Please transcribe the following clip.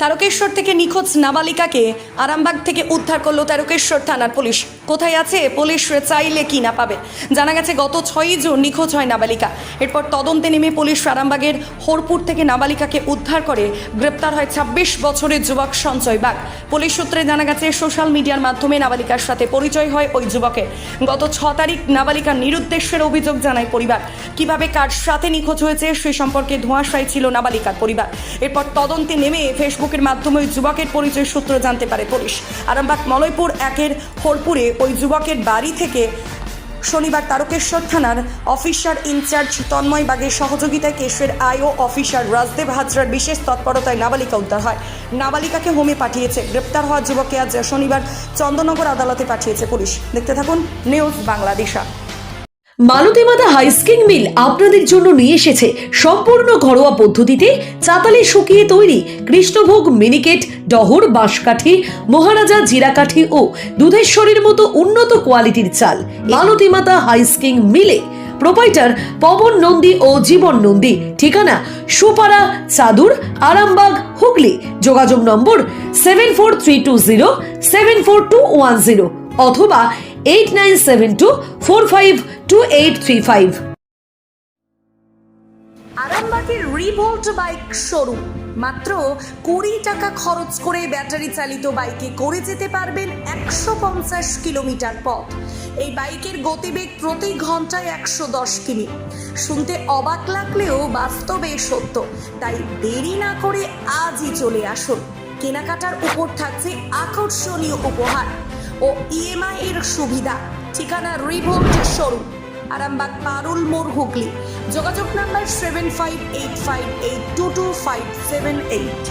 তারকেশ্বর থেকে নিখোঁজ নাবালিকাকে আরামবাগ থেকে উদ্ধার করলো তারকেশ্বর থানার পুলিশ। কোথায় আছে পুলিশ চাইলে কি না পাবে। জানা গেছে গত 6 জুন নিখোঁজ হয় নাবালিকা। এরপর তদন্তে নেমে পুলিশ আরামবাগের হরপুর থেকে নাবালিকাকে উদ্ধার করে গ্রেপ্তার হয় 26 বছরের যুবক সঞ্জয় বাগ। পুলিশ সূত্রে জানা গেছে সোশ্যাল মিডিয়ার মাধ্যমে নাবালিকার সাথে পরিচয় হয় ওই যুবকের। গত 6 তারিখ নাবালিকার নিরুদ্দেশ্যের অভিযোগ জানায় পরিবার। কিভাবে কার সাথে নিখোঁজ হয়েছে সে সম্পর্কে ধোঁয়াশায় ছিল নাবালিকার পরিবার। এরপর তদন্তে নেমে ফেসবুকের মাধ্যমে ওই যুবকের পরিচয় সূত্র জানতে পারে পুলিশ। আরামবাগ মলয়পুর 1-এর হরপুরে ওই যুবকের বাড়ি থেকে শনিবার তারকেশ্বর থানার অফিসার ইনচার্জ তন্ময় বাগের সহযোগিতায় কেশরের আইও অফিসার রাজদেব হাজরার বিশেষ তৎপরতায় নাবালিকা উদ্ধার হয়। নাবালিকাকে হোমে পাঠিয়েছে। গ্রেপ্তার হওয়া যুবককে আজ শনিবার চন্দননগর আদালতে পাঠিয়েছে পুলিশ। দেখতে থাকুন নিউজ বাংলাদেশা। মালতী মাতা হাইস্কিং মিল আপনাদের জন্য নিয়ে এসেছে সম্পূর্ণ ঘরোয়া পদ্ধতিতে চাতালে শুকিয়ে তৈরি কৃষ্ণভোগ মিনিকেট, ডহর, বাঁশকাঠি, মহারাজা জিরাকাঠি ও দুধেশ্বরীর মতো উন্নত কোয়ালিটির চাল। মালতী মাতা হাইস্কিং মিলে প্রোপাইটার পবন নন্দী ও জীবন নন্দী। ঠিকানা সুপারা চাদুর, আরামবাগ, হুগলি। যোগাযোগ নম্বর 7432074210 অথবা 8972452835। আরামবাগের রিভোল্ট বাইক শোরুম। মাত্র 20 টাকা খরচ করে ব্যাটারি চালিত বাইকে করে যেতে পারবেন 150 কিলোমিটার পথ। এই বাইকের গতিবেগ প্রতি ঘন্টায় 110 কিমি। শুনতে অবাক লাগলেও বাস্তবে সত্য। তাই দেরি না করে আজই চলে আসুন। কেনাকাটার উপর থাকছে আকর্ষণীয় উপহার ও ইএমআই এর সুবিধা। ঠিকানা রিভোল্ট শোরুম, আরামবাগ পারুল মোড়, হুগলি। যোগাযোগ নাম্বার 7585822578।